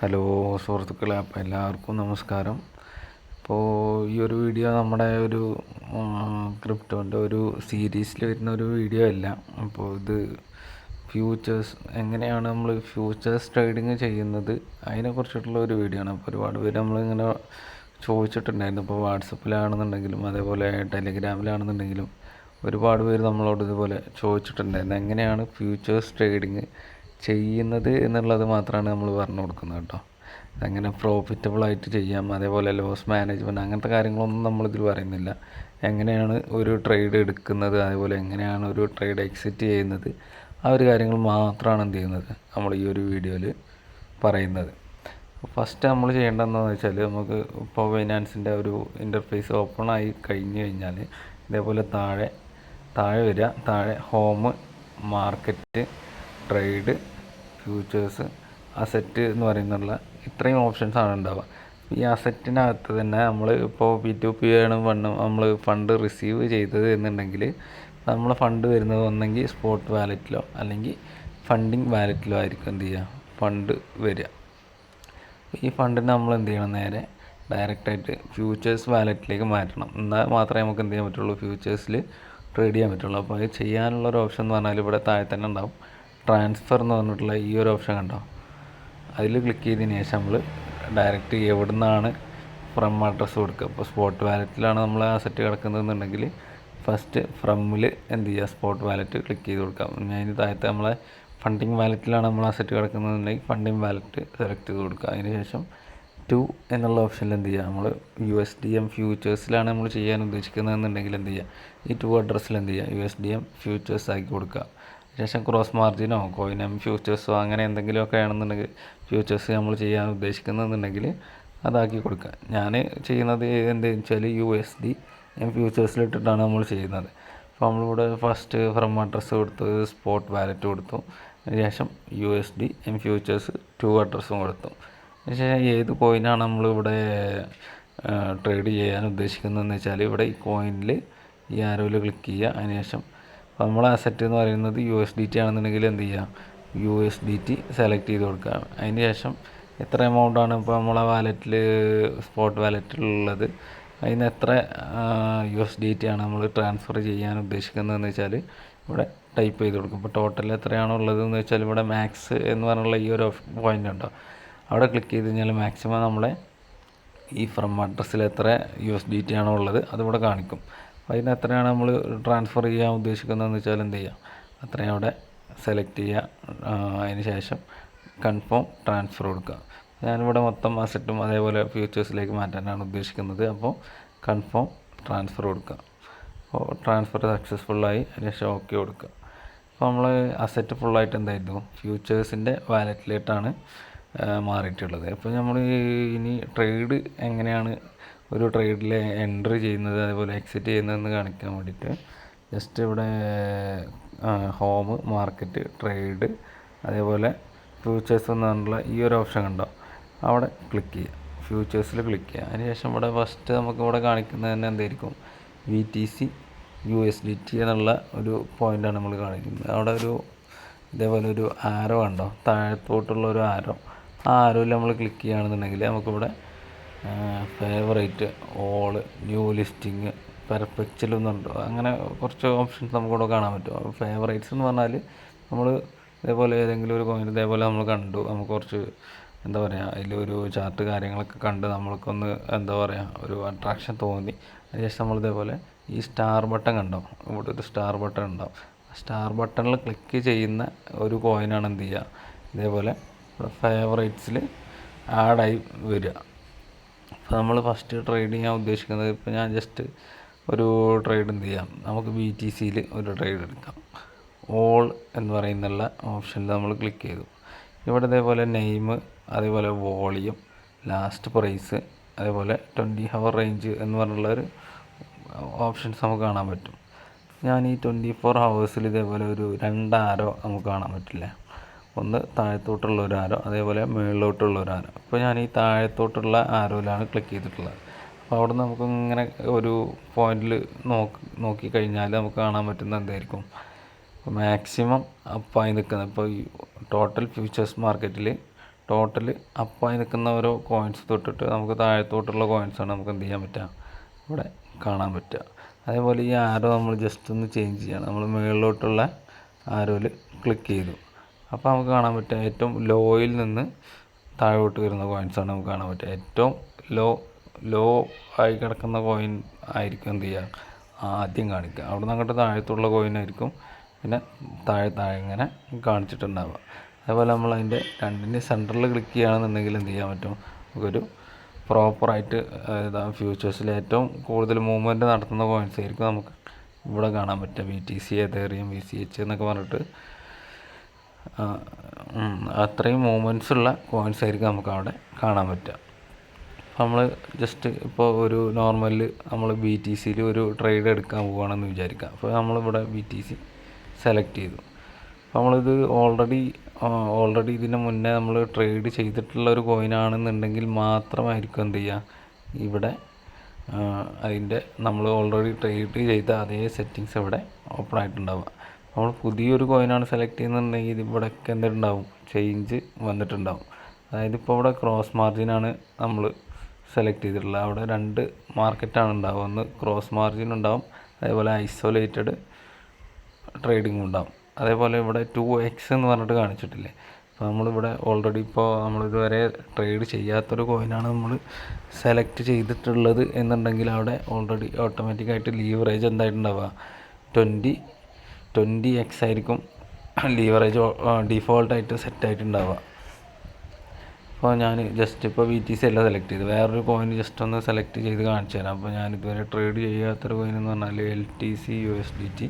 Hello സുഹൃത്തുക്കളെ, അപ്പോൾ എല്ലാവർക്കും നമസ്കാരം. ഇപ്പോൾ ഈ ഒരു വീഡിയോ നമ്മുടെ ഒരു ക്രിപ്റ്റോൻ്റെ ഒരു സീരീസിൽ വരുന്ന ഒരു വീഡിയോ അല്ല. അപ്പോൾ ഇത് ഫ്യൂച്ചേഴ്സ് എങ്ങനെയാണ് നമ്മൾ ഫ്യൂച്ചേഴ്സ് ട്രേഡിങ് ചെയ്യുന്നത് അതിനെക്കുറിച്ചിട്ടുള്ള ഒരു വീഡിയോ ആണ്. അപ്പോൾ ഒരുപാട് പേര് നമ്മളിങ്ങനെ ചോദിച്ചിട്ടുണ്ടായിരുന്നു. ഇപ്പോൾ വാട്സപ്പിലാണെന്നുണ്ടെങ്കിലും അതേപോലെ ടെലിഗ്രാമിലാണെന്നുണ്ടെങ്കിലും ഒരുപാട് പേര് നമ്മളോട് ഇതുപോലെ ചോദിച്ചിട്ടുണ്ടായിരുന്നു, എങ്ങനെയാണ് ഫ്യൂച്ചേഴ്സ് ട്രേഡിങ് ചെയ്യുന്നത് എന്നുള്ളത് മാത്രമാണ് നമ്മൾ പറഞ്ഞു കൊടുക്കുന്നത് കേട്ടോ. എങ്ങനെ പ്രോഫിറ്റബിളായിട്ട് ചെയ്യാം, അതേപോലെ ലോസ് മാനേജ്മെൻറ്റ് അങ്ങനത്തെ കാര്യങ്ങളൊന്നും നമ്മളിതിൽ പറയുന്നില്ല. എങ്ങനെയാണ് ഒരു ട്രേഡ് എടുക്കുന്നത്, അതേപോലെ എങ്ങനെയാണ് ഒരു ട്രേഡ് എക്സിറ്റ് ചെയ്യുന്നത്, ആ ഒരു കാര്യങ്ങൾ മാത്രമാണ് എന്ത് ചെയ്യുന്നത് നമ്മൾ ഈ ഒരു വീഡിയോയിൽ പറയുന്നത്. ഫസ്റ്റ് നമ്മൾ ചെയ്യേണ്ടതെന്ന് വെച്ചാൽ, നമുക്ക് ഇപ്പോൾ ഫൈനാൻസിൻ്റെ ഒരു ഇൻ്റർഫേസ് ഓപ്പൺ ആയി കഴിഞ്ഞ് കഴിഞ്ഞാൽ ഇതേപോലെ താഴെ വരിക. താഴെ home, market, trade, futures, asset എന്ന് പറയുന്നുള്ള ഇത്രയും ഓപ്ഷൻസാണ് ഉണ്ടാവുക. ഈ അസറ്റിനകത്ത് തന്നെ നമ്മൾ ഇപ്പോൾ P2P ആണ് നമ്മൾ ഫണ്ട് റിസീവ് ചെയ്തത് എന്നുണ്ടെങ്കിൽ നമ്മളെ ഫണ്ട് വരുന്നത് ഒന്നെങ്കിൽ സ്പോട്ട് വാലറ്റിലോ അല്ലെങ്കിൽ ഫണ്ടിങ് വാലറ്റിലോ ആയിരിക്കും എന്ത് ചെയ്യുക ഫണ്ട് വരിക. ഈ ഫണ്ടിന് നമ്മൾ എന്ത് ചെയ്യണം, നേരെ ഡയറക്റ്റായിട്ട് ഫ്യൂച്ചേഴ്സ് വാലറ്റിലേക്ക് മാറ്റണം. എന്നാൽ മാത്രമേ നമുക്ക് എന്ത് ചെയ്യാൻ പറ്റുള്ളൂ, ഫ്യൂച്ചേഴ്സിൽ ട്രേഡ് ചെയ്യാൻ പറ്റുള്ളൂ. അപ്പോൾ അത് ചെയ്യാനുള്ളൊരു ഓപ്ഷൻ എന്ന് പറഞ്ഞാൽ ഇവിടെ താഴെ തന്നെ ഉണ്ടാവും, ട്രാൻസ്ഫർ എന്ന് പറഞ്ഞിട്ടുള്ള ഈ ഒരു ഓപ്ഷൻ കണ്ടോ. അതിൽ ക്ലിക്ക് ചെയ്തതിന് ശേഷം നമ്മൾ ഡയറക്റ്റ് എവിടെ നിന്നാണ് ഫ്രം അഡ്രസ്സ് കൊടുക്കുക. ഇപ്പോൾ സ്പോട്ട് വാലറ്റിലാണ് നമ്മൾ അസറ്റ് കിടക്കുന്നതെന്നുണ്ടെങ്കിൽ ഫസ്റ്റ് ഫ്രമ്മിൽ എന്ത് ചെയ്യുക, സ്പോട്ട് വാലറ്റ് ക്ലിക്ക് ചെയ്ത് കൊടുക്കാം. അതിന് താഴത്തെ നമ്മളെ ഫണ്ടിങ് വാലറ്റിലാണ് നമ്മൾ അസറ്റ് കിടക്കുന്നതെന്നുണ്ടെങ്കിൽ ഫണ്ടിങ് വാലറ്റ് സെലക്ട് ചെയ്ത് കൊടുക്കുക. അതിന് ശേഷം ടു എന്നുള്ള ഓപ്ഷനിൽ എന്ത് ചെയ്യുക, നമ്മൾ USDM ഫ്യൂച്ചേഴ്സിലാണ് നമ്മൾ ചെയ്യാൻ ഉദ്ദേശിക്കുന്നതെന്നുണ്ടെങ്കിൽ എന്ത് ചെയ്യുക, ഈ ടു അഡ്രസ്സിൽ എന്ത് ചെയ്യുക, USDM ഫ്യൂച്ചേഴ്സ് ആക്കി കൊടുക്കുക. ശേഷം ക്രോസ് മാർജിനോ കോയിനം ഫ്യൂച്ചേഴ്സോ അങ്ങനെ എന്തെങ്കിലുമൊക്കെ ആണെന്നുണ്ടെങ്കിൽ, ഫ്യൂച്ചേഴ്സ് നമ്മൾ ചെയ്യാൻ ഉദ്ദേശിക്കുന്നതെന്നുണ്ടെങ്കിൽ അതാക്കി കൊടുക്കുക. ഞാൻ ചെയ്യുന്നത് എന്താണെന്ന് വെച്ചാൽ USDM ഫ്യൂച്ചേഴ്സിലിട്ടിട്ടാണ് നമ്മൾ ചെയ്യുന്നത്. അപ്പോൾ നമ്മളിവിടെ ഫസ്റ്റ് ഫ്രം അഡ്രസ്സ് കൊടുത്തു, സ്പോട്ട് വാലറ്റ് കൊടുത്തു, അതിനുശേഷം USDM ഫ്യൂച്ചേഴ്സ് ടു അഡ്രസ്സും കൊടുത്തു. അതിനുശേഷം ഏത് കോയിനാണ് നമ്മളിവിടെ ട്രേഡ് ചെയ്യാൻ ഉദ്ദേശിക്കുന്നതെന്ന് വെച്ചാൽ ഇവിടെ ഈ കോയിനിൽ ഈ ആരോയിൽ ക്ലിക്ക് ചെയ്യുക. അതിനുശേഷം അപ്പോൾ നമ്മളെ അസറ്റ് എന്ന് പറയുന്നത് USDT ആണെന്നുണ്ടെങ്കിൽ എന്ത് ചെയ്യുക, USDT സെലക്ട് ചെയ്ത് കൊടുക്കുക. അതിന് ശേഷം എത്ര എമൗണ്ടാണ് ഇപ്പോൾ നമ്മളെ വാലറ്റിൽ സ്പോട്ട് വാലറ്റിലുള്ളത്, അതിന് എത്ര USDT ആണ് നമ്മൾ ട്രാൻസ്ഫർ ചെയ്യാൻ ഉദ്ദേശിക്കുന്നതെന്ന് വെച്ചാൽ ഇവിടെ ടൈപ്പ് ചെയ്ത് കൊടുക്കും. ഇപ്പോൾ ടോട്ടൽ എത്രയാണോ ഉള്ളതെന്ന് വെച്ചാൽ ഇവിടെ മാക്സ് എന്ന് പറഞ്ഞുള്ള ഈ ഒരു പോയിൻ്റ് ഉണ്ടോ, അവിടെ ക്ലിക്ക് ചെയ്ത് കഴിഞ്ഞാൽ മാക്സിമം നമ്മളെ ഈ ഫ്രം അഡ്രസ്സിൽ എത്ര USDT ആണോ ഉള്ളത് അതിവിടെ കാണിക്കും. അപ്പോൾ അതിന് എത്രയാണ് നമ്മൾ ട്രാൻസ്ഫർ ചെയ്യാൻ ഉദ്ദേശിക്കുന്നതെന്ന് വെച്ചാൽ എന്ത് ചെയ്യുക, അത്രയും അവിടെ സെലക്ട് ചെയ്യുക. അതിന് ശേഷം കൺഫേം ട്രാൻസ്ഫർ കൊടുക്കുക. ഞാനിവിടെ മൊത്തം അസറ്റും അതേപോലെ ഫ്യൂച്ചേഴ്സിലേക്ക് മാറ്റാനാണ് ഉദ്ദേശിക്കുന്നത്. അപ്പോൾ കൺഫേം ട്രാൻസ്ഫർ കൊടുക്കുക. അപ്പോൾ ട്രാൻസ്ഫർ സക്സസ്ഫുള്ളായി. അതിന് ശേഷം ഓക്കെ കൊടുക്കുക. അപ്പോൾ നമ്മൾ അസറ്റ് ഫുള്ളായിട്ട് എന്തായിരുന്നു ഫ്യൂച്ചേഴ്സിൻ്റെ വാലറ്റിലേട്ടാണ് മാറിയിട്ടുള്ളത്. അപ്പോൾ നമ്മൾ ഇനി ട്രേഡ് എങ്ങനെയാണ് ഒരു ട്രേഡിൽ എൻട്രി ചെയ്യുന്നത് അതേപോലെ എക്സിറ്റ് ചെയ്യുന്നതെന്ന് കാണിക്കാൻ വേണ്ടിയിട്ട് ജസ്റ്റ് ഇവിടെ ഹോം, മാർക്കറ്റ്, ട്രേഡ് അതേപോലെ ഫ്യൂച്ചേഴ്സ് എന്ന് പറഞ്ഞിട്ടുള്ള ഈ ഒരു ഓപ്ഷൻ കണ്ടോ, അവിടെ ക്ലിക്ക് ചെയ്യുക. ഫ്യൂച്ചേഴ്സിൽ ക്ലിക്ക് ചെയ്യുക. അതിനുശേഷം ഇവിടെ ഫസ്റ്റ് നമുക്ക് ഇവിടെ കാണിക്കുന്നത് തന്നെ എന്തായിരിക്കും, BTC USDT എന്നുള്ള ഒരു പോയിൻ്റാണ് നമ്മൾ കാണിക്കുന്നത്. അവിടെ ഒരു ഇതേപോലെ ഒരു ആരോ കണ്ടോ, താഴത്തോട്ടുള്ള ഒരു ആരോ, ആ ആരോയിൽ നമ്മൾ ക്ലിക്ക് ചെയ്യുകയാണെന്നുണ്ടെങ്കിൽ നമുക്കിവിടെ favourite, all, new listing, perpetual എന്നുണ്ട്, അങ്ങനെ കുറച്ച് ഓപ്ഷൻസ് നമുക്കിവിടെ കാണാൻ പറ്റും. ഫേവറേറ്റ്സ് എന്ന് പറഞ്ഞാൽ നമ്മൾ ഇതേപോലെ ഏതെങ്കിലും ഒരു കോയിൻ ഇതേപോലെ നമ്മൾ കണ്ടു, നമുക്ക് കുറച്ച് എന്താ പറയുക അതിലൊരു ചാർട്ട് കാര്യങ്ങളൊക്കെ കണ്ട് നമ്മൾക്കൊന്ന് എന്താ പറയുക ഒരു അട്രാക്ഷൻ തോന്നി. അതിനുശേഷം നമ്മൾ ഇതേപോലെ ഈ സ്റ്റാർ ബട്ടൺ കണ്ടോ, ഇവിടെ ഒരു സ്റ്റാർ ബട്ടൺ ഉണ്ടാവും. സ്റ്റാർ ബട്ടണിൽ ക്ലിക്ക് ചെയ്യുന്ന ഒരു കോയിനാണ് എന്ത് ചെയ്യുക, ഇതേപോലെ ഇവിടെ ഫേവറേറ്റ്സിൽ ആഡായി വരിക. അപ്പോൾ നമ്മൾ ഫസ്റ്റ് ട്രേഡ് ചെയ്യാൻ ഉദ്ദേശിക്കുന്നത്, ഇപ്പോൾ ഞാൻ ജസ്റ്റ് ഒരു ട്രേഡ് എന്ത് ചെയ്യാം, നമുക്ക് BTCയിൽ ഒരു ട്രേഡ് എടുക്കാം. ഓൾ എന്ന് പറയുന്നുള്ള ഓപ്ഷനിൽ നമ്മൾ ക്ലിക്ക് ചെയ്തു. ഇവിടെ ഇതേപോലെ നെയിം, അതേപോലെ വോളിയം, ലാസ്റ്റ് പ്രൈസ്, അതേപോലെ 20 hour റേഞ്ച് എന്ന് പറഞ്ഞുള്ളൊരു ഓപ്ഷൻസ് നമുക്ക് കാണാൻ പറ്റും. ഞാൻ ഈ 24 hours ഇതേപോലെ ഒരു 2 ആരോ നമുക്ക് കാണാൻ പറ്റില്ല. ഒന്ന് താഴത്തോട്ടുള്ള ഒരു ആരോ, അതേപോലെ മുകളിലോട്ടുള്ള ഒരു ആരോ. അപ്പോൾ ഞാൻ ഈ താഴത്തോട്ടുള്ള ആരോയിലാണ് ക്ലിക്ക് ചെയ്തിട്ടുള്ളത്. അപ്പോൾ അവിടെ നമുക്ക് ഇങ്ങനെ ഒരു പോയിന്റിൽ നോക്കിക്കഴിഞ്ഞാൽ നമുക്ക് കാണാൻ പറ്റുന്ന എന്തായിരിക്കും, മാക്സിമം അപ്പായി നിൽക്കുന്നത്. ഇപ്പോൾ ഈ ടോട്ടൽ ഫ്യൂച്ചേഴ്സ് മാർക്കറ്റിൽ ടോട്ടൽ അപ്പായി നിൽക്കുന്ന ഓരോ കോയിൻസ് തൊട്ടിട്ട് നമുക്ക് താഴത്തോട്ടുള്ള കോയിൻസാണ് നമുക്ക് എന്ത് ചെയ്യാൻ പറ്റുക, ഇവിടെ കാണാൻ പറ്റുക. അതേപോലെ ഈ ആരോ നമ്മൾ ജസ്റ്റ് ഒന്ന് ചേഞ്ച് ചെയ്യണം. നമ്മൾ മുകളിലോട്ടുള്ള ആരോയിൽ ക്ലിക്ക് ചെയ്തു. അപ്പോൾ നമുക്ക് കാണാൻ പറ്റുക ഏറ്റവും ലോയിൽ നിന്ന് താഴോട്ട് വരുന്ന കോയിൻസാണ് നമുക്ക് കാണാൻ പറ്റുക. ഏറ്റവും ലോ ആയി കിടക്കുന്ന കോയിൻ ആയിരിക്കും എന്ത് ചെയ്യുക, ആദ്യം കാണിക്കുക. അവിടെ നിന്ന് അങ്ങോട്ട് താഴത്തുള്ള കോയിനായിരിക്കും പിന്നെ താഴെ ഇങ്ങനെ കാണിച്ചിട്ടുണ്ടാവുക. അതേപോലെ നമ്മൾ അതിൻ്റെ രണ്ടിൻ്റെ സെൻറ്ററിൽ ക്ലിക്ക് ചെയ്യുകയാണെന്നുണ്ടെങ്കിൽ എന്ത് ചെയ്യാൻ പറ്റും, നമുക്കൊരു പ്രോപ്പറായിട്ട് ഫ്യൂച്ചേഴ്സിൽ ഏറ്റവും കൂടുതൽ മൂവ്മെൻറ്റ് നടത്തുന്ന കോയിൻസ് ആയിരിക്കും നമുക്ക് ഇവിടെ കാണാൻ പറ്റുക. BTC, എതേറിയം, VCH എന്നൊക്കെ പറഞ്ഞിട്ട് അത്രയും മൂവ്മെൻറ്റ്സ് ഉള്ള കോയിൻസ് ആയിരിക്കും നമുക്ക് അവിടെ കാണാൻ പറ്റുക. നമ്മൾ ജസ്റ്റ് ഇപ്പോൾ ഒരു നോർമലിൽ നമ്മൾ BTCയിൽ ഒരു ട്രേഡ് എടുക്കാൻ പോവുകയാണെന്ന് വിചാരിക്കാം. അപ്പോൾ നമ്മളിവിടെ BTC സെലക്ട് ചെയ്തു. അപ്പോൾ നമ്മളിത് ഓൾറെഡി ഇതിന് മുന്നേ നമ്മൾ ട്രേഡ് ചെയ്തിട്ടുള്ള ഒരു കോയിനാണെന്നുണ്ടെങ്കിൽ മാത്രമായിരിക്കും എന്ത് ചെയ്യുക, ഇവിടെ അതിൻ്റെ നമ്മൾ ഓൾറെഡി ട്രേഡ് ചെയ്ത അതേ സെറ്റിങ്സ് ഇവിടെ ഓപ്പൺ ആയിട്ടുണ്ടാവുക. നമ്മൾ പുതിയൊരു കോയിനാണ് സെലക്ട് ചെയ്യുന്നുണ്ടെങ്കിൽ ഇവിടെയൊക്കെ എന്തുണ്ടാവും, ചേഞ്ച് വന്നിട്ടുണ്ടാവും. അതായത് ഇപ്പോൾ ഇവിടെ ക്രോസ് മാർജിനാണ് നമ്മൾ സെലക്ട് ചെയ്തിട്ടുള്ളത്. അവിടെ 2 മാർക്കറ്റാണ് ഉണ്ടാവുക. ഒന്ന് ക്രോസ് മാർജിൻ ഉണ്ടാവും, അതേപോലെ ഐസൊലേറ്റഡ് ട്രേഡിംഗ് ഉണ്ടാവും. അതേപോലെ ഇവിടെ 2x എന്ന് പറഞ്ഞിട്ട് കാണിച്ചിട്ടില്ലേ. അപ്പോൾ നമ്മളിവിടെ ഓൾറെഡി ഇപ്പോൾ നമ്മളിതുവരെ ട്രേഡ് ചെയ്യാത്തൊരു കോയിനാണ് നമ്മൾ സെലക്ട് ചെയ്തിട്ടുള്ളത് എന്നുണ്ടെങ്കിൽ അവിടെ ഓൾറെഡി ഓട്ടോമാറ്റിക്കായിട്ട് ലീവറേജ് എന്തായിട്ടുണ്ടാവുക, 20x ആയിരിക്കും ലീവറേജ് ഡിഫോൾട്ടായിട്ട് സെറ്റായിട്ടുണ്ടാവുക. അപ്പോൾ ഞാൻ ജസ്റ്റ് ഇപ്പോൾ BTC അല്ല സെലക്ട് ചെയ്ത് വേറൊരു കോയിൻ ജസ്റ്റ് ഒന്ന് സെലക്ട് ചെയ്ത് കാണിച്ചു തരാം. അപ്പോൾ ഞാൻ ഇതുവരെ ട്രേഡ് ചെയ്യാത്തൊരു കോയിൻ എന്ന് പറഞ്ഞാൽ LTC USDT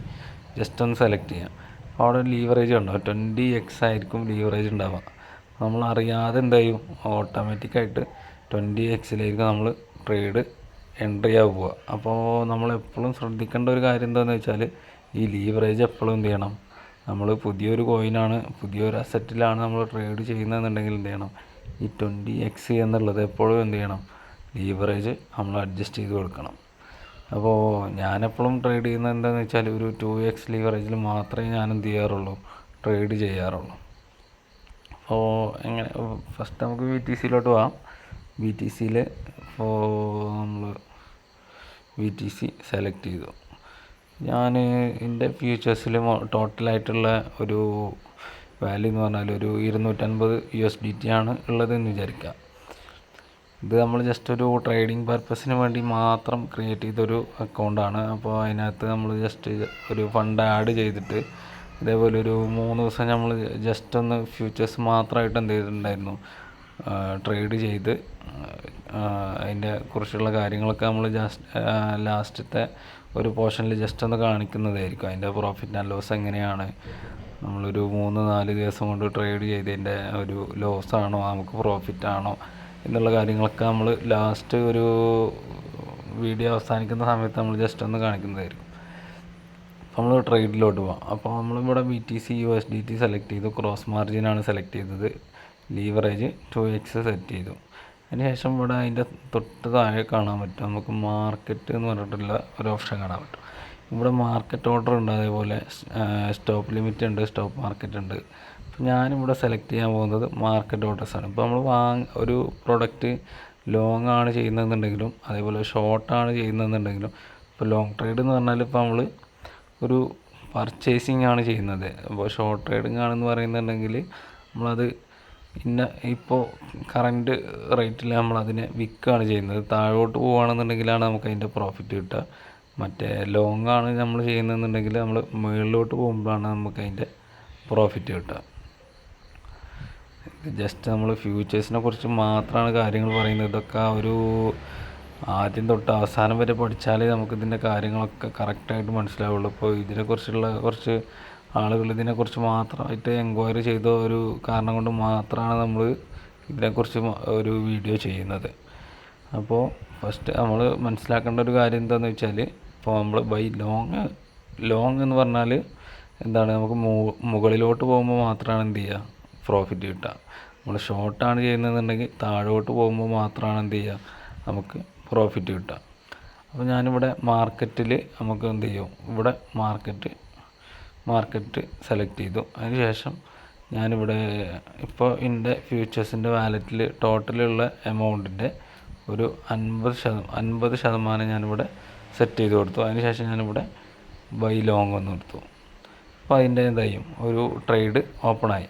ജസ്റ്റ് ഒന്ന് സെലക്ട് ചെയ്യാം. അപ്പോൾ അവിടെ ലീവറേജ് ഉണ്ടാവും, 20x ആയിരിക്കും ലീവറേജ് ഉണ്ടാവുക. നമ്മൾ അറിയാതെ എന്ത് ചെയ്യും, ഓട്ടോമാറ്റിക്കായിട്ട് 20xയിലായിരിക്കും നമ്മൾ ട്രേഡ് എൻട്രി ചെയ്യാൻ പോവുക. അപ്പോൾ നമ്മളെപ്പോഴും ശ്രദ്ധിക്കേണ്ട ഒരു കാര്യം എന്താണെന്ന് വെച്ചാൽ ഈ ലീവറേജ് എപ്പോഴും എന്ത് ചെയ്യണം, നമ്മൾ പുതിയൊരു കോയിനാണ് പുതിയൊരു അസറ്റിലാണ് നമ്മൾ ട്രേഡ് ചെയ്യുന്നതെന്നുണ്ടെങ്കിൽ എന്ത് ചെയ്യണം, ഈ 20x എന്നുള്ളത് എപ്പോഴും എന്ത് ചെയ്യണം, ലീവറേജ് നമ്മൾ അഡ്ജസ്റ്റ് ചെയ്ത് കൊടുക്കണം. അപ്പോൾ ഞാനെപ്പോഴും ട്രേഡ് ചെയ്യുന്നത് എന്താണെന്ന് വെച്ചാൽ ഒരു 2x ലീവറേജിൽ മാത്രമേ ഞാൻ എന്ത് ചെയ്യാറുള്ളൂ, ട്രേഡ് ചെയ്യാറുള്ളൂ. അപ്പോൾ എങ്ങനെ ഫസ്റ്റ് നമുക്ക് BTCയിലോട്ട് പോകാം. BTCയിൽ ഇപ്പോൾ നമ്മൾ BTC സെലക്ട് ചെയ്തു. ഞാൻ എൻ്റെ ഫ്യൂച്ചേഴ്സിൽ ടോട്ടലായിട്ടുള്ള ഒരു വാല്യൂ എന്ന് പറഞ്ഞാൽ ഒരു 250 USDT ആണ് ഉള്ളതെന്ന് വിചാരിക്കുക. ഇത് നമ്മൾ ജസ്റ്റ് ഒരു ട്രേഡിംഗ് പർപ്പസിന് വേണ്ടി മാത്രം ക്രിയേറ്റ് ചെയ്തൊരു അക്കൗണ്ടാണ്. അപ്പോൾ അതിനകത്ത് നമ്മൾ ജസ്റ്റ് ഒരു ഫണ്ട് ആഡ് ചെയ്തിട്ട് ഇതേപോലെ ഒരു 3 ദിവസം നമ്മൾ ജസ്റ്റ് ഒന്ന് ഫ്യൂച്ചേഴ്സ് മാത്രമായിട്ട് എന്ത് ചെയ്തിട്ടുണ്ടായിരുന്നു, ട്രേഡ് ചെയ്ത് അതിൻ്റെ കുറിച്ചുള്ള കാര്യങ്ങളൊക്കെ നമ്മൾ ലാസ്റ്റത്തെ ഒരു പോർഷനിൽ ജസ്റ്റ് ഒന്ന് കാണിക്കുന്നതായിരിക്കും. അതിൻ്റെ പ്രോഫിറ്റ് ആൻഡ് ലോസ് എങ്ങനെയാണ്, നമ്മളൊരു 3-4 ദിവസം കൊണ്ട് ട്രേഡ് ചെയ്തതിൻ്റെ ഒരു ലോസാണോ നമുക്ക് പ്രോഫിറ്റ് ആണോ എന്നുള്ള കാര്യങ്ങളൊക്കെ നമ്മൾ ലാസ്റ്റ് ഒരു വീഡിയോ അവസാനിക്കുന്ന സമയത്ത് നമ്മൾ ജസ്റ്റ് ഒന്ന് കാണിക്കുന്നതായിരിക്കും. അപ്പോൾ നമ്മൾ ട്രേഡിലോട്ട് പോകാം. അപ്പോൾ നമ്മളിവിടെ BTC USDT സെലക്ട് ചെയ്തു, ക്രോസ് മാർജിനാണ് സെലക്ട് ചെയ്തത്, ലീവറേജ് 2x സെറ്റ് ചെയ്തു. അതിന് ശേഷം ഇവിടെ അതിൻ്റെ തൊട്ട് താഴെ കാണാൻ പറ്റും നമുക്ക് മാർക്കറ്റ് എന്ന് പറഞ്ഞിട്ടുള്ള ഒരു ഓപ്ഷൻ കാണാൻ പറ്റും. ഇവിടെ മാർക്കറ്റ് ഓർഡർ ഉണ്ട്, അതേപോലെ സ്റ്റോപ്പ് ലിമിറ്റ് ഉണ്ട്, സ്റ്റോപ്പ് മാർക്കറ്റ് ഉണ്ട്. അപ്പോൾ ഞാനിവിടെ സെലക്ട് ചെയ്യാൻ പോകുന്നത് മാർക്കറ്റ് ഓർഡേഴ്സാണ്. ഇപ്പോൾ നമ്മൾ ഒരു പ്രൊഡക്റ്റ് ലോങ് ആണ് ചെയ്യുന്നതെന്നുണ്ടെങ്കിലും അതേപോലെ ഷോർട്ടാണ് ചെയ്യുന്നതെന്നുണ്ടെങ്കിലും, ഇപ്പോൾ ലോങ് ട്രേഡ് എന്ന് പറഞ്ഞാൽ ഇപ്പോൾ നമ്മൾ ഒരു പർച്ചേസിങ് ആണ് ചെയ്യുന്നത്. അപ്പോൾ ഷോർട്ട് ട്രേഡിങ് ആണെന്ന് പറയുന്നുണ്ടെങ്കിൽ നമ്മളത് ഇപ്പോൾ കറൻറ്റ് റേറ്റിൽ നമ്മളതിനെ വിൽക്കുകയാണ് ചെയ്യുന്നത്. താഴോട്ട് പോവുകയാണെന്നുണ്ടെങ്കിലാണ് നമുക്ക് അതിൻ്റെ പ്രോഫിറ്റ് കിട്ടുക. മറ്റേ ലോങ് ആണ് നമ്മൾ ചെയ്യുന്നതെന്നുണ്ടെങ്കിൽ നമ്മൾ മുകളിലോട്ട് പോകുമ്പോഴാണ് നമുക്ക് അതിൻ്റെ പ്രോഫിറ്റ് കിട്ടുക. ജസ്റ്റ് നമ്മൾ ഫ്യൂച്ചേഴ്സിനെ കുറിച്ച് മാത്രമാണ് കാര്യങ്ങൾ പറയുന്നത്. ഇതൊക്കെ ഒരു ആദ്യം തൊട്ട് അവസാനം വരെ പഠിച്ചാലേ നമുക്കിതിൻ്റെ കാര്യങ്ങളൊക്കെ കറക്റ്റായിട്ട് മനസ്സിലാവുള്ളൂ. ഇപ്പോൾ ഇതിനെക്കുറിച്ചുള്ള കുറച്ച് ആളുകൾ ഇതിനെക്കുറിച്ച് മാത്രമായിട്ട് എൻക്വയറി ചെയ്ത ഒരു കാരണം കൊണ്ട് മാത്രമാണ് നമ്മൾ ഇതിനെക്കുറിച്ച് ഒരു വീഡിയോ ചെയ്യുന്നത്. അപ്പോൾ ഫസ്റ്റ് നമ്മൾ മനസ്സിലാക്കേണ്ട ഒരു കാര്യം എന്താണെന്ന് വെച്ചാൽ, ഇപ്പോൾ നമ്മൾ ലോങ് എന്ന് പറഞ്ഞാൽ എന്താണ്, നമുക്ക് മുകളിലോട്ട് പോകുമ്പോൾ മാത്രമാണ് എന്ത് ചെയ്യുക, പ്രോഫിറ്റ് കിട്ടുക. നമ്മൾ ഷോർട്ടാണ് ചെയ്യുന്നതെന്നുണ്ടെങ്കിൽ താഴോട്ട് പോകുമ്പോൾ മാത്രമാണ് എന്ത് ചെയ്യുക, നമുക്ക് പ്രോഫിറ്റ് കിട്ടുക. അപ്പോൾ ഞാനിവിടെ മാർക്കറ്റിൽ നമുക്ക് എന്ത് ചെയ്യും, ഇവിടെ മാർക്കറ്റ് സെലക്ട് ചെയ്തു. അതിന് ശേഷം ഞാനിവിടെ ഇപ്പോൾ എൻ്റെ ഫ്യൂച്ചേഴ്സിൻ്റെ വാലറ്റിൽ ടോട്ടലുള്ള എമൗണ്ടിൻ്റെ ഒരു 50% ഞാനിവിടെ സെറ്റ് ചെയ്ത് കൊടുത്തു. അതിനുശേഷം ഞാനിവിടെ ബൈ ലോങ് ഒന്ന് കൊടുത്തു. അപ്പോൾ അതിൻ്റെ എന്തായും ഒരു ട്രേഡ് ഓപ്പണായി.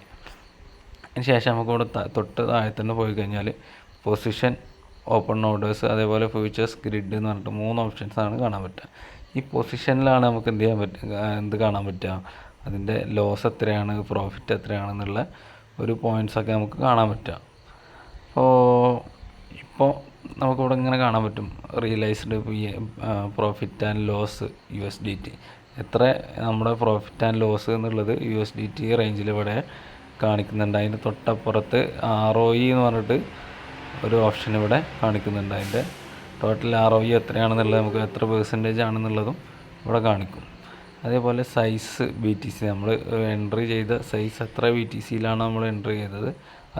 അതിന് ശേഷം നമുക്കിവിടെ തൊട്ട് താഴെ തന്നെ പോയി കഴിഞ്ഞാൽ പൊസിഷൻ, ഓപ്പൺ ഓർഡേഴ്സ്, അതേപോലെ ഫ്യൂച്ചേഴ്സ്, ഗ്രിഡ് എന്ന് പറഞ്ഞിട്ട് 3 ഓപ്ഷൻസാണ് കാണാൻ പറ്റുക. ഈ പൊസിഷനിലാണ് നമുക്ക് എന്ത് കാണാൻ പറ്റുക, അതിൻ്റെ ലോസ് എത്രയാണ്, പ്രോഫിറ്റ് എത്രയാണെന്നുള്ള ഒരു പോയിൻറ്റ്സൊക്കെ നമുക്ക് കാണാൻ പറ്റുക. ഇപ്പോൾ നമുക്കിവിടെ ഇങ്ങനെ കാണാൻ പറ്റും realised profit and loss USDT, എത്ര നമ്മുടെ പ്രോഫിറ്റ് ആൻഡ് ലോസ് എന്നുള്ളത് USDT റേഞ്ചിൽ ഇവിടെ കാണിക്കുന്നുണ്ട്. അതിൻ്റെ തൊട്ടപ്പുറത്ത് ROE എന്ന് പറഞ്ഞിട്ട് ഒരു ഓപ്ഷൻ ഇവിടെ കാണിക്കുന്നുണ്ട്. അതിൻ്റെ ടോട്ടൽ ROE എത്രയാണെന്നുള്ളത്, നമുക്ക് എത്ര % ആണെന്നുള്ളതും ഇവിടെ കാണിക്കും. അതേപോലെ സൈസ് BTC, നമ്മൾ എൻട്രി ചെയ്ത സൈസ് എത്ര BTCയിലാണ് നമ്മൾ എൻട്രി ചെയ്തത്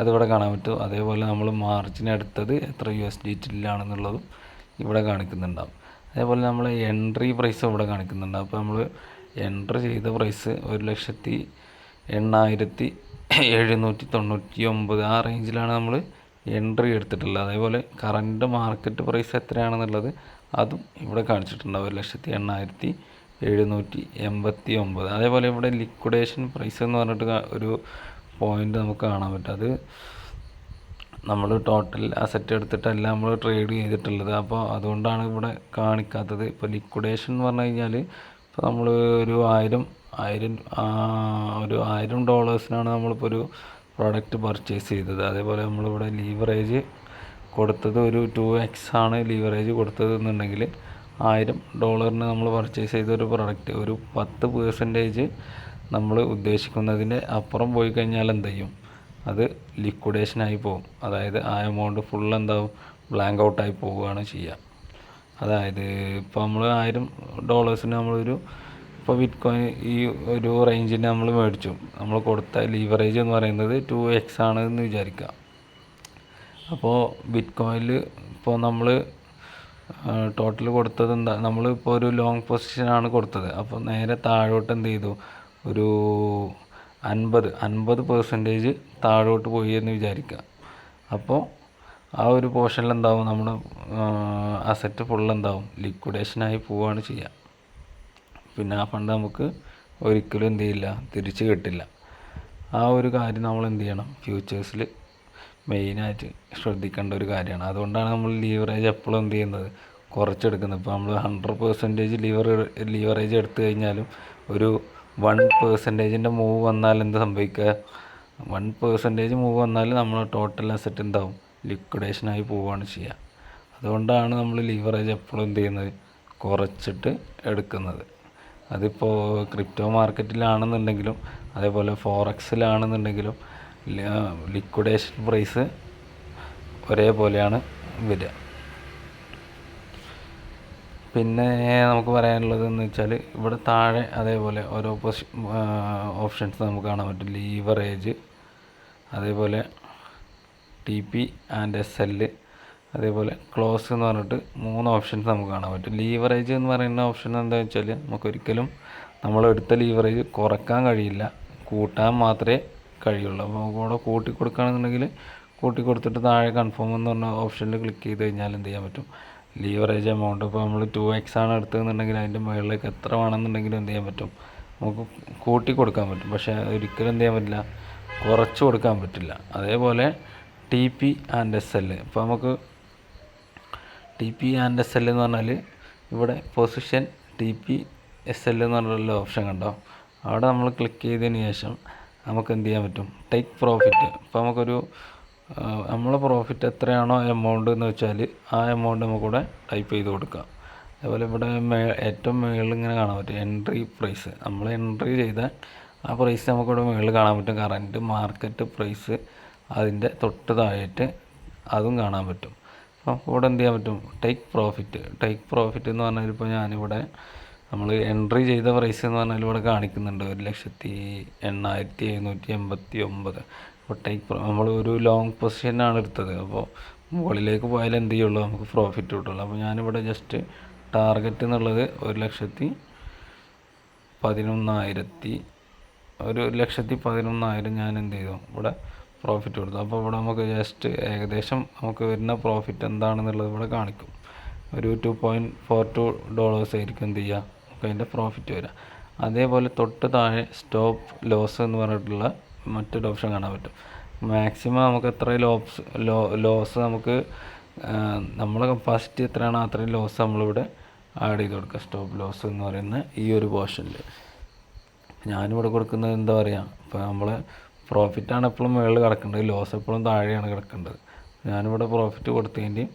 അതിവിടെ കാണാൻ പറ്റും. അതേപോലെ നമ്മൾ മാർജിൻ എടുത്തത് എത്ര USDTയിലാണെന്നുള്ളതും ഇവിടെ കാണിക്കുന്നുണ്ടാവും. അതേപോലെ നമ്മൾ എൻട്രി പ്രൈസ് ഇവിടെ കാണിക്കുന്നുണ്ട്. അപ്പോൾ നമ്മൾ എൻട്രി ചെയ്ത പ്രൈസ് 1,80,799 ആ റേഞ്ചിലാണ് നമ്മൾ എൻട്രി എടുത്തിട്ടുള്ളത്. അതേപോലെ കറൻറ്റ് മാർക്കറ്റ് പ്രൈസ് എത്രയാണെന്നുള്ളത് അതും ഇവിടെ കാണിച്ചിട്ടുണ്ടാവും, 1,80,789. അതേപോലെ ഇവിടെ ലിക്വിഡേഷൻ പ്രൈസ് എന്ന് പറഞ്ഞിട്ട് ഒരു പോയിൻ്റ് നമുക്ക് കാണാൻ പറ്റും. അത് നമ്മൾ ടോട്ടൽ അസറ്റ് എടുത്തിട്ടല്ല നമ്മൾ ട്രേഡ് ചെയ്തിട്ടുള്ളത്. അപ്പോൾ അതുകൊണ്ടാണ് ഇവിടെ കാണിക്കാത്തത്. ഇപ്പോൾ ലിക്വിഡേഷൻ എന്ന് പറഞ്ഞു കഴിഞ്ഞാൽ ഇപ്പോൾ നമ്മൾ ഒരു $1,000 നമ്മളിപ്പോൾ ഒരു പ്രോഡക്റ്റ് പർച്ചേസ് ചെയ്തത്. അതേപോലെ നമ്മളിവിടെ ലീവറേജ് കൊടുത്തത് ഒരു 2x ആണ് ലീവറേജ് കൊടുത്തത് എന്നുണ്ടെങ്കിൽ $1,000 നമ്മൾ പർച്ചേസ് ചെയ്ത ഒരു പ്രൊഡക്റ്റ് ഒരു 10% നമ്മൾ ഉദ്ദേശിക്കുന്നതിൻ്റെ അപ്പുറം പോയി കഴിഞ്ഞാൽ എന്ത് ചെയ്യും, അത് ലിക്വിഡേഷനായി പോകും. അതായത് ആ എമൗണ്ട് ഫുൾ എന്താവും, ബ്ലാങ്ക് ഔട്ടായി പോവുകയാണ് ചെയ്യുക. അതായത് ഇപ്പോൾ നമ്മൾ $1,000 നമ്മളൊരു ഇപ്പോൾ ബിറ്റ്കോയിൻ ഈ ഒരു റേഞ്ചിന് നമ്മൾ മേടിച്ചു, നമ്മൾ കൊടുത്ത ലീവറേജ് എന്ന് പറയുന്നത് 2x ആണ് എന്ന് വിചാരിക്കുക. അപ്പോൾ ബിറ്റ്കോയിനിൽ ഇപ്പോൾ നമ്മൾ ടോട്ടൽ കൊടുത്തത് എന്താ, നമ്മളിപ്പോൾ ഒരു ലോങ് പൊസിഷനാണ് കൊടുത്തത്. അപ്പോൾ നേരെ താഴോട്ട് എന്ത് ചെയ്തു, ഒരു 50% താഴോട്ട് പോയി എന്ന് വിചാരിക്കുക. അപ്പോൾ ആ ഒരു പോർഷനിൽ എന്താവും, നമ്മുടെ അസറ്റ് ഫുൾ എന്താവും, ലിക്വിഡേഷനായി പോവുകയാണ് ചെയ്യുക. പിന്നെ ആ ഫണ്ട് നമുക്ക് ഒരിക്കലും എന്ത് ചെയ്യില്ല, തിരിച്ച് കിട്ടില്ല. ആ ഒരു കാര്യം നമ്മൾ എന്ത് ചെയ്യണം, ഫ്യൂച്ചേഴ്സിൽ മെയിനായിട്ട് ശ്രദ്ധിക്കേണ്ട ഒരു കാര്യമാണ്. അതുകൊണ്ടാണ് നമ്മൾ ലീവറേജ് എപ്പോഴും എന്ത് ചെയ്യുന്നത്, കുറച്ചെടുക്കുന്നത്. ഇപ്പോൾ നമ്മൾ 100% ലീവറേജ് എടുത്തു കഴിഞ്ഞാലും ഒരു 1% മൂവ് വന്നാൽ എന്ത് സംഭവിക്കുക, 1% മൂവ് വന്നാൽ നമ്മൾ ടോട്ടൽ അസറ്റ് എന്താവും, ലിക്വിഡേഷനായി പോവുകയാണ് ചെയ്യുക. അതുകൊണ്ടാണ് നമ്മൾ ലീവറേജ് എപ്പോഴും എന്ത് ചെയ്യുന്നത്, കുറച്ചിട്ട് എടുക്കുന്നത്. അതിപ്പോൾ ക്രിപ്റ്റോ മാർക്കറ്റിലാണെന്നുണ്ടെങ്കിലും അതേപോലെ ഫോറക്സിലാണെന്നുണ്ടെങ്കിലും ലിക്വിഡേഷൻ പ്രൈസ് ഒരേപോലെയാണ് വരിക. പിന്നെ നമുക്ക് പറയാനുള്ളതെന്ന് വെച്ചാൽ ഇവിടെ താഴെ അതേപോലെ ഓരോ ഓപ്ഷൻസ് നമുക്ക് കാണാൻ പറ്റും. ലീവറേജ്, അതേപോലെ TP ആൻഡ് SL, അതേപോലെ ക്ലോസ് എന്ന് പറഞ്ഞിട്ട് 3 ഓപ്ഷൻസ് നമുക്ക് കാണാൻ പറ്റും. ലീവറേജ് എന്ന് പറയുന്ന ഓപ്ഷൻ എന്താണെന്ന് വെച്ചാൽ നമുക്കൊരിക്കലും നമ്മളെടുത്ത ലീവറേജ് കുറക്കാൻ കഴിയില്ല, കൂട്ടാൻ മാത്രമേ കഴിയുള്ളൂ. അപ്പോൾ നമുക്ക് ഇവിടെ കൂട്ടി കൊടുക്കുകയാണെന്നുണ്ടെങ്കിൽ കൂട്ടി കൊടുത്തിട്ട് താഴെ കൺഫേം എന്ന് പറഞ്ഞ ഓപ്ഷനിൽ ക്ലിക്ക് ചെയ്ത് കഴിഞ്ഞാൽ എന്ത് ചെയ്യാൻ പറ്റും, ലീവറേജ് എമൗണ്ട് ഇപ്പോൾ നമ്മൾ 2x ആണ് എടുത്തതെന്നുണ്ടെങ്കിൽ അതിൻ്റെ മുകളിലേക്ക് എത്ര വേണമെന്നുണ്ടെങ്കിലും എന്ത് ചെയ്യാൻ പറ്റും, നമുക്ക് കൂട്ടി കൊടുക്കാൻ പറ്റും. പക്ഷേ ഒരിക്കലും എന്ത് ചെയ്യാൻ പറ്റില്ല, കുറച്ച് കൊടുക്കാൻ പറ്റില്ല. അതേപോലെ TP ആൻഡ് SL, ഇപ്പോൾ നമുക്ക് TP ആൻഡ് SL എന്ന് പറഞ്ഞാൽ ഇവിടെ പൊസിഷൻ TP SL എന്ന് പറഞ്ഞുള്ള ഓപ്ഷൻ കണ്ടോ, അവിടെ നമ്മൾ ക്ലിക്ക് ചെയ്തതിന് ശേഷം നമുക്ക് എന്ത് ചെയ്യാൻ പറ്റും, ടേക്ക് പ്രോഫിറ്റ്. ഇപ്പോൾ നമുക്കൊരു നമ്മളെ പ്രോഫിറ്റ് എത്രയാണോ എമൗണ്ട് എന്ന് വെച്ചാൽ ആ എമൗണ്ട് നമുക്കിവിടെ ടൈപ്പ് ചെയ്ത് കൊടുക്കാം. അതേപോലെ ഇവിടെ ഏറ്റവും മുകളിൽ ഇങ്ങനെ കാണാൻ പറ്റും എൻട്രി പ്രൈസ്, നമ്മൾ എൻട്രി ചെയ്ത ആ പ്രൈസ് നമുക്കിവിടെ മുകളിൽ കാണാൻ പറ്റും. കറൻറ്റ് മാർക്കറ്റ് പ്രൈസ് അതിൻ്റെ തൊട്ട് താഴേറ്റ് അതും കാണാൻ പറ്റും. അപ്പോൾ ഇവിടെ എന്ത് ചെയ്യാൻ പറ്റും, ടേക്ക് പ്രോഫിറ്റ് എന്ന് പറഞ്ഞാൽ ഇപ്പോൾ ഞാനിവിടെ നമ്മൾ എൻട്രി ചെയ്ത പ്രൈസ് എന്ന് പറഞ്ഞാൽ ഇവിടെ കാണിക്കുന്നുണ്ട് 1,08,789. അപ്പോൾ നമ്മൾ ഒരു ലോങ് പൊസിഷനാണ് എടുത്തത്. അപ്പോൾ മുകളിലേക്ക് പോയാൽ എന്ത് ചെയ്യുള്ളൂ, നമുക്ക് പ്രോഫിറ്റ് കിട്ടുള്ളൂ. അപ്പോൾ ഞാനിവിടെ ജസ്റ്റ് ടാർഗറ്റ് എന്നുള്ളത് 1,11,000 1,11,000 ഞാൻ എന്ത് ചെയ്തു ഇവിടെ പ്രോഫിറ്റ് കൊടുത്തു. അപ്പോൾ ഇവിടെ നമുക്ക് ജസ്റ്റ് ഏകദേശം നമുക്ക് വരുന്ന പ്രോഫിറ്റ് എന്താണെന്നുള്ളത് ഇവിടെ കാണിക്കും. ഒരു $2.42 ആയിരിക്കും എന്ത് ചെയ്യുക നമുക്ക് അതിൻ്റെ പ്രോഫിറ്റ് വരിക. അതേപോലെ തൊട്ട് താഴെ സ്റ്റോപ്പ് ലോസ് എന്ന് പറഞ്ഞിട്ടുള്ള മറ്റൊരു ഓപ്ഷൻ കാണാൻ പറ്റും. മാക്സിമം നമുക്ക് എത്ര ലോസ് നമുക്ക് നമ്മളെ കപ്പാസിറ്റി എത്രയാണോ അത്രയും ലോസ് നമ്മളിവിടെ ആഡ് ചെയ്ത് കൊടുക്കുക. സ്റ്റോപ്പ് ലോസ് എന്ന് പറയുന്ന ഈ ഒരു പോർഷനിൽ ഞാനിവിടെ കൊടുക്കുന്നത് എന്താ പറയുക, ഇപ്പോൾ നമ്മൾ പ്രോഫിറ്റാണ് എപ്പോഴും മുകളിൽ കിടക്കേണ്ടത്, ലോസ് എപ്പോഴും താഴെയാണ് കിടക്കേണ്ടത്. ഞാനിവിടെ പ്രോഫിറ്റ് കൊടുത്തതിൻ്റെയും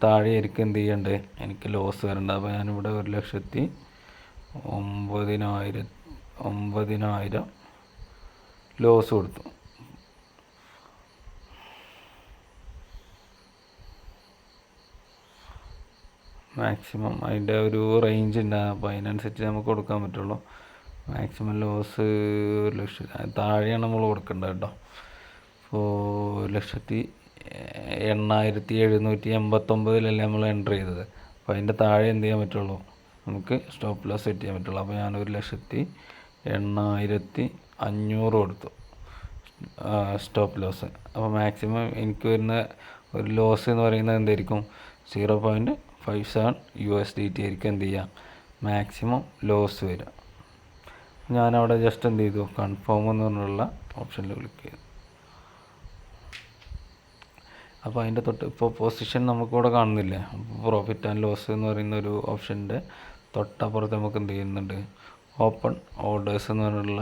താഴെ ആയിരിക്കും എന്ത് ചെയ്യേണ്ടത് എനിക്ക് ലോസ് വരേണ്ടത്. അപ്പോൾ ഞാനിവിടെ 1,09,000 ലോസ് കൊടുത്തു. മാക്സിമം അതിൻ്റെ ഒരു റേഞ്ച് ഉണ്ട്, അപ്പോൾ അതിനനുസരിച്ച് നമുക്ക് കൊടുക്കാൻ പറ്റുള്ളൂ. മാക്സിമം ലോസ് 1,00,000 താഴെയാണ് നമ്മൾ കൊടുക്കേണ്ടത് കേട്ടോ. അപ്പോൾ 1,08,789 നമ്മൾ എൻ്റർ ചെയ്തത്. അപ്പോൾ അതിൻ്റെ താഴെ എന്ത് ചെയ്യാൻ പറ്റുള്ളൂ നമുക്ക് സ്റ്റോപ്പ് ലോസ് സെറ്റ് ചെയ്യാൻ പറ്റുള്ളൂ. അപ്പോൾ ഞാൻ 1,08,500 കൊടുത്തു സ്റ്റോപ്പ് ലോസ്. അപ്പോൾ മാക്സിമം എനിക്ക് വരുന്ന ഒരു ലോസ് എന്ന് പറയുന്നത് എന്തായിരിക്കും, 0.57 USDT ആയിരിക്കും എന്ത് ചെയ്യുക മാക്സിമം ലോസ് വരിക. ഞാനവിടെ ജസ്റ്റ് എന്ത് ചെയ്തു, കൺഫേം എന്ന് പറഞ്ഞുള്ള ഓപ്ഷനിൽ ക്ലിക്ക് ചെയ്തു. അപ്പോൾ അതിൻ്റെ തൊട്ട് ഇപ്പോൾ പൊസിഷൻ നമുക്കിവിടെ കാണുന്നില്ലേ, പ്രോഫിറ്റ് ആൻഡ് ലോസ് എന്ന് പറയുന്ന ഒരു ഓപ്ഷൻ്റെ തൊട്ടപ്പുറത്ത് നമുക്ക് എന്ത് ചെയ്യുന്നുണ്ട്, ഓപ്പൺ ഓർഡേഴ്സ് എന്ന് പറഞ്ഞുള്ള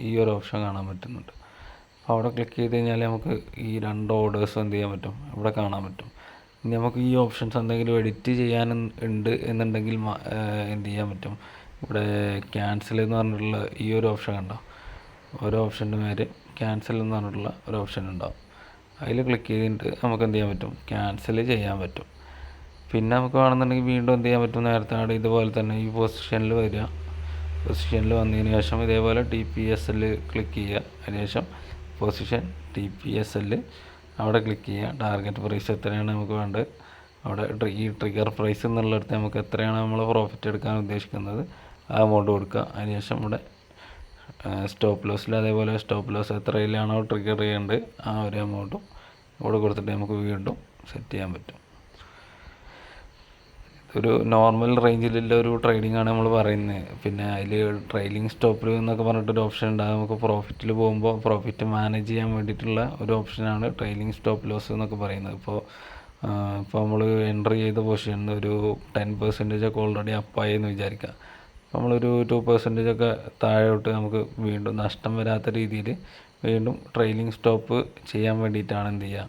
ഈ ഒരു ഓപ്ഷൻ കാണാൻ പറ്റുന്നുണ്ട്. അപ്പോൾ അവിടെ ക്ലിക്ക് ചെയ്ത് കഴിഞ്ഞാൽ നമുക്ക് ഈ 2 ഓർഡേഴ്സും എന്ത് ചെയ്യാൻ പറ്റും ഇവിടെ കാണാൻ പറ്റും. ഇനി നമുക്ക് ഈ ഓപ്ഷൻസ് എന്തെങ്കിലും എഡിറ്റ് ചെയ്യാൻ ഉണ്ട് എന്നുണ്ടെങ്കിൽ എന്ത് ചെയ്യാൻ പറ്റും, ഇവിടെ ക്യാൻസൽ എന്ന് പറഞ്ഞിട്ടുള്ള ഈ ഒരു ഓപ്ഷൻ കണ്ടോ, ഓരോ ഓപ്ഷൻ്റെ മേലെ ക്യാൻസൽ എന്ന് പറഞ്ഞിട്ടുള്ള ഒരു ഓപ്ഷൻ ഉണ്ടാവും. അതിൽ ക്ലിക്ക് ചെയ്തിട്ട് നമുക്ക് എന്ത് ചെയ്യാൻ പറ്റും, ക്യാൻസൽ ചെയ്യാൻ പറ്റും. പിന്നെ നമുക്ക് വേണമെന്നുണ്ടെങ്കിൽ വീണ്ടും എന്ത് ചെയ്യാൻ പറ്റും, നേരത്തെ ആഡ് ഇതുപോലെ തന്നെ ഈ പൊസിഷനിൽ വരിക. പൊസിഷനിൽ വന്നതിന് ശേഷം ഇതേപോലെ TPSL ക്ലിക്ക് ചെയ്യുക. അതിനുശേഷം പൊസിഷൻ TPSL അവിടെ ക്ലിക്ക് ചെയ്യുക. ടാർഗറ്റ് പ്രൈസ് എത്രയാണ് നമുക്ക് വേണ്ടത്, അവിടെ ഈ ട്രിഗർ പ്രൈസ് എന്നുള്ളിടത്ത് നമുക്ക് എത്രയാണ് നമ്മൾ പ്രോഫിറ്റ് എടുക്കാൻ ഉദ്ദേശിക്കുന്നത് ആ എമൗണ്ട് കൊടുക്കുക. അതിനുശേഷം ഇവിടെ സ്റ്റോപ്പ് ലോസിൽ അതേപോലെ സ്റ്റോപ്പ് ലോസ് എത്രയിലാണോ ട്രിഗർ ചെയ്യേണ്ടത് ആ ഒരു എമൗണ്ടും ഇവിടെ കൊടുത്തിട്ട് നമുക്ക് വീണ്ടും സെറ്റ് ചെയ്യാൻ പറ്റും. ഒരു നോർമൽ റേഞ്ചിലുള്ള ഒരു ട്രേഡിംഗ് ആണ് നമ്മൾ പറയുന്നത്. പിന്നെ അതിൽ ട്രെയിലിംഗ് സ്റ്റോപ്പിൽ എന്നൊക്കെ പറഞ്ഞിട്ടൊരു ഓപ്ഷൻ ഉണ്ട്. അത് നമുക്ക് പ്രോഫിറ്റിൽ പോകുമ്പോൾ പ്രോഫിറ്റ് മാനേജ് ചെയ്യാൻ വേണ്ടിയിട്ടുള്ള ഒരു ഓപ്ഷനാണ് ട്രെയിലിംഗ് സ്റ്റോപ്പ് ലോസ് എന്നൊക്കെ പറയുന്നത്. ഇപ്പോൾ നമ്മൾ എൻ്റർ ചെയ്ത പൊസിഷനിൽ ഒരു 10% ഒക്കെ ഓൾറെഡി അപ്പായി എന്ന് വിചാരിക്കുക. അപ്പോൾ നമ്മളൊരു 2% ഒക്കെ താഴോട്ട് നമുക്ക് വീണ്ടും നഷ്ടം വരാത്ത രീതിയിൽ വീണ്ടും ട്രെയിലിംഗ് സ്റ്റോപ്പ് ചെയ്യാൻ വേണ്ടിയിട്ടാണ് എന്ത് ചെയ്യുക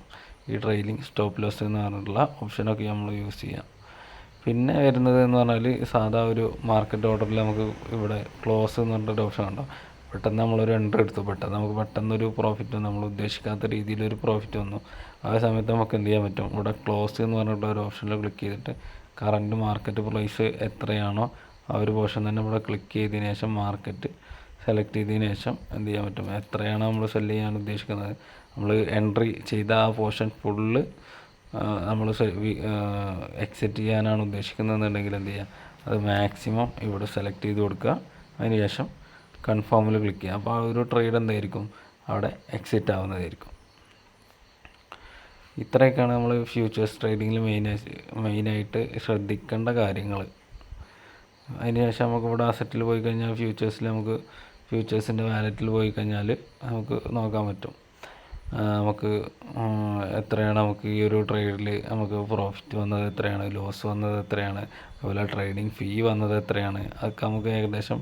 ഈ ട്രെയിലിംഗ് സ്റ്റോപ്പ് ലോസ് എന്ന് പറഞ്ഞിട്ടുള്ള ഓപ്ഷനൊക്കെ നമ്മൾ യൂസ് ചെയ്യാം. പിന്നെ വരുന്നത് എന്ന് പറഞ്ഞാൽ സാധാ ഒരു മാർക്കറ്റ് ഓർഡറിൽ നമുക്ക് ഇവിടെ ക്ലോസ് എന്ന് പറഞ്ഞിട്ടൊരു ഓപ്ഷൻ ഉണ്ടോ, പെട്ടെന്ന് നമ്മളൊരു എൻട്രി എടുത്തു, നമുക്ക് പെട്ടെന്നൊരു പ്രോഫിറ്റ് നമ്മൾ ഉദ്ദേശിക്കാത്ത രീതിയിലൊരു പ്രോഫിറ്റ് വന്നു. ആ സമയത്ത് നമുക്ക് എന്ത് ചെയ്യാൻ പറ്റും, ഇവിടെ ക്ലോസ് എന്ന് പറഞ്ഞിട്ടുള്ള ഒരു ഓപ്ഷനിൽ ക്ലിക്ക് ചെയ്തിട്ട് കറൻറ്റ് മാർക്കറ്റ് പ്രൈസ് എത്രയാണോ ആ ഒരു പോർഷൻ തന്നെ ഇവിടെ ക്ലിക്ക് ചെയ്തതിന് ശേഷം മാർക്കറ്റ് സെലക്ട് ചെയ്തതിന് ശേഷം എന്ത് ചെയ്യാൻ പറ്റും, എത്രയാണോ നമ്മൾ സെല് ചെയ്യാൻ ഉദ്ദേശിക്കുന്നത് നമ്മൾ എൻട്രി ചെയ്ത ആ പോർഷൻ ഫുള്ള് നമ്മൾ എക്സിറ്റ് ചെയ്യാനാണ് ഉദ്ദേശിക്കുന്നതെന്നുണ്ടെങ്കിൽ എന്ത് ചെയ്യുക, അത് മാക്സിമം ഇവിടെ സെലക്ട് ചെയ്ത് കൊടുക്കുക. അതിന് ശേഷം കൺഫേമിൽ ക്ലിക്ക് ചെയ്യുക. അപ്പോൾ ആ ഒരു ട്രേഡ് എന്തായിരിക്കും അവിടെ എക്സിറ്റ് ആവുന്നതായിരിക്കും. ഇത്രയൊക്കെയാണ് നമ്മൾ ഫ്യൂച്ചേഴ്സ് ട്രേഡിങ്ങിൽ മെയിനായിട്ട് ശ്രദ്ധിക്കേണ്ട കാര്യങ്ങൾ. അതിന് ശേഷം നമുക്ക് ഇവിടെ അസറ്റിൽ പോയി കഴിഞ്ഞാൽ ഫ്യൂച്ചേഴ്സിൻ്റെ വാലറ്റിൽ പോയി കഴിഞ്ഞാൽ നമുക്ക് നോക്കാൻ പറ്റും നമുക്ക് എത്രയാണ് നമുക്ക് ഈ ഒരു ട്രേഡിൽ നമുക്ക് പ്രോഫിറ്റ് വന്നത് എത്രയാണ്, ലോസ് വന്നത് എത്രയാണ്, അതുപോലെ ട്രേഡിംഗ് ഫീ വന്നത് എത്രയാണ്, അതൊക്കെ നമുക്ക് ഏകദേശം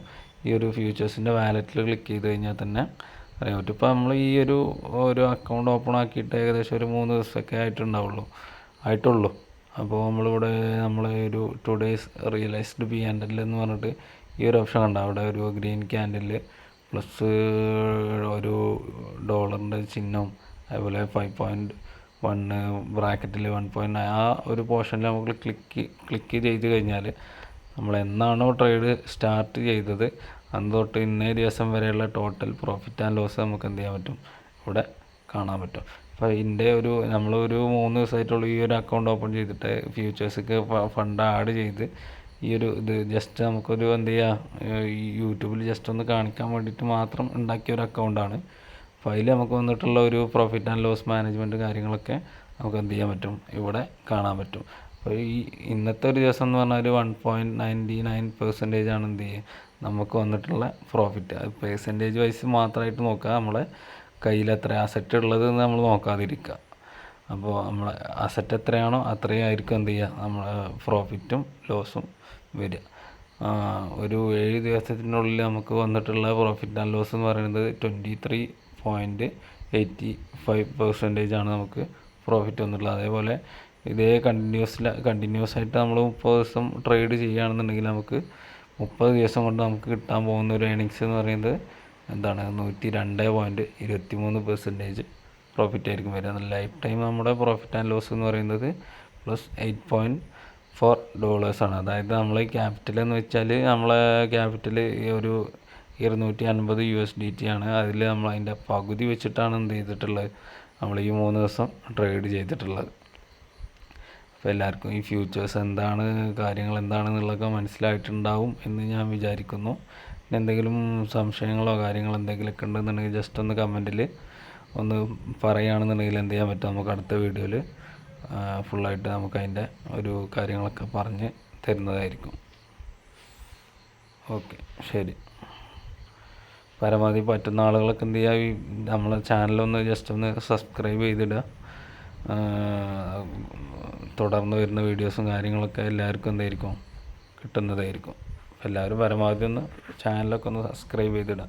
ഈ ഒരു ഫ്യൂച്ചേഴ്സിൻ്റെ വാലറ്റിൽ ക്ലിക്ക് ചെയ്ത് കഴിഞ്ഞാൽ തന്നെ അറിയാൻ പറ്റും. ഇപ്പോൾ നമ്മൾ ഈ ഒരു അക്കൗണ്ട് ഓപ്പൺ ആക്കിയിട്ട് ഏകദേശം ഒരു 3 ദിവസമൊക്കെ ആയിട്ടുള്ളൂ. അപ്പോൾ നമ്മളിവിടെ ഒരു 2 days റിയലൈസ്ഡ് P&L എന്ന് പറഞ്ഞിട്ട് ഈ ഒരു ഓപ്ഷൻ കണ്ട, അവിടെ ഒരു ഗ്രീൻ ക്യാൻഡിൽ പ്ലസ് ഒരു ഡോളറിൻ്റെ ചിഹ്നം, അതുപോലെ 5.1 ബ്രാക്കറ്റിൽ 1.9 ആ ഒരു പോർഷനിൽ നമുക്ക് ക്ലിക്ക് ചെയ്ത് കഴിഞ്ഞാൽ നമ്മൾ എന്നാണോ ട്രേഡ് സ്റ്റാർട്ട് ചെയ്തത് അന്ന് തൊട്ട് ഇന്നേ ദിവസം വരെയുള്ള ടോട്ടൽ പ്രോഫിറ്റ് ആൻഡ് ലോസ് നമുക്ക് എന്ത് ചെയ്യാൻ പറ്റും ഇവിടെ കാണാൻ പറ്റും. അപ്പോൾ നമ്മളൊരു 3 ദിവസമായിട്ടുള്ള ഈ ഒരു അക്കൗണ്ട് ഓപ്പൺ ചെയ്തിട്ട് ഫ്യൂച്ചേഴ്സിക്ക് ഫണ്ട് ആഡ് ചെയ്ത് ഈ ഒരു ഇത് ജസ്റ്റ് നമുക്കൊരു എന്ത് ചെയ്യുക, ഈ യൂട്യൂബിൽ ജസ്റ്റ് ഒന്ന് കാണിക്കാൻ വേണ്ടിയിട്ട് മാത്രം ഉണ്ടാക്കിയ ഒരു അക്കൗണ്ടാണ്. അപ്പോൾ അതിൽ നമുക്ക് വന്നിട്ടുള്ള ഒരു പ്രോഫിറ്റ് ആൻഡ് ലോസ് മാനേജ്മെൻറ്റ് കാര്യങ്ങളൊക്കെ നമുക്ക് എന്ത് ചെയ്യാൻ പറ്റും, ഇവിടെ കാണാൻ പറ്റും. അപ്പോൾ ഈ ഇന്നത്തെ ഒരു ദിവസം എന്ന് പറഞ്ഞാൽ 1.99% ആണ് എന്ത് ചെയ്യുക നമുക്ക് വന്നിട്ടുള്ള പ്രോഫിറ്റ്. അത് പെർസെൻറ്റേജ് വൈസ് മാത്രമായിട്ട് നോക്കുക, നമ്മളെ കയ്യിൽ എത്ര അസറ്റ് ഉള്ളത് എന്ന് നമ്മൾ നോക്കാതിരിക്കുക. അപ്പോൾ നമ്മളെ അസറ്റ് എത്രയാണോ അത്രയും ആയിരിക്കും എന്ത് ചെയ്യുക നമ്മളെ പ്രോഫിറ്റും ലോസും വരിക. ഒരു 7 ദിവസത്തിനുള്ളിൽ നമുക്ക് വന്നിട്ടുള്ള പ്രോഫിറ്റ് ആൻഡ് ലോസ് എന്ന് പറയുന്നത് 23.85% ആണ് നമുക്ക് പ്രോഫിറ്റ് വന്നിട്ടുള്ളത്. അതേപോലെ ഇതേ കണ്ടിന്യൂസ് ആയിട്ട് നമ്മൾ 30 ദിവസം ട്രേഡ് ചെയ്യുകയാണെന്നുണ്ടെങ്കിൽ നമുക്ക് 30 ദിവസം കൊണ്ട് നമുക്ക് കിട്ടാൻ പോകുന്ന ഒരു ഏണിങ്സ് എന്ന് പറയുന്നത് എന്താണ്, 102.23% പ്രോഫിറ്റ് ആയിരിക്കും വരിക. ലൈഫ് ടൈം നമ്മുടെ പ്രോഫിറ്റ് ആൻഡ് ലോസ് എന്ന് പറയുന്നത് +$8.4 ആണ്. അതായത് നമ്മൾ ക്യാപിറ്റൽ എന്ന് വെച്ചാൽ നമ്മളെ ക്യാപിറ്റൽ ഒരു 250 USDT ആണ്. അതിൽ നമ്മൾ അതിൻ്റെ പകുതി വെച്ചിട്ടാണ് എന്ത് ചെയ്തിട്ടുള്ളത്, നമ്മൾ ഈ 3 ദിവസം ട്രേഡ് ചെയ്തിട്ടുള്ളത്. അപ്പോൾ എല്ലാവർക്കും ഈ ഫ്യൂച്ചേഴ്സ് എന്താണ്, കാര്യങ്ങൾ എന്താണെന്നുള്ളതൊക്കെ മനസ്സിലായിട്ടുണ്ടാവും എന്ന് ഞാൻ വിചാരിക്കുന്നു. പിന്നെ എന്തെങ്കിലും സംശയങ്ങളോ കാര്യങ്ങളോ എന്തെങ്കിലുമൊക്കെ ഉണ്ടെന്നുണ്ടെങ്കിൽ ജസ്റ്റ് ഒന്ന് കമൻറ്റിൽ ഒന്ന് പറയുകയാണെന്നുണ്ടെങ്കിൽ എന്ത് ചെയ്യാൻ പറ്റും, നമുക്ക് അടുത്ത വീഡിയോയിൽ ഫുള്ളായിട്ട് നമുക്ക് അതിൻ്റെ ഒരു കാര്യങ്ങളൊക്കെ പറഞ്ഞ് തരുന്നതായിരിക്കും. ഓക്കെ, ശരി. പരമാവധി പറ്റുന്ന ആളുകളൊക്കെ എന്ത് ചെയ്യുക, ഈ നമ്മളെ ചാനലൊന്ന് ജസ്റ്റ് ഒന്ന് സബ്സ്ക്രൈബ് ചെയ്തിടുക. തുടർന്ന് വരുന്ന വീഡിയോസും കാര്യങ്ങളൊക്കെ എല്ലാവർക്കും എന്തായിരിക്കും കിട്ടുന്നതായിരിക്കും. എല്ലാവരും പരമാവധി ഒന്ന് ചാനലൊക്കെ ഒന്ന് സബ്സ്ക്രൈബ് ചെയ്തിടുക.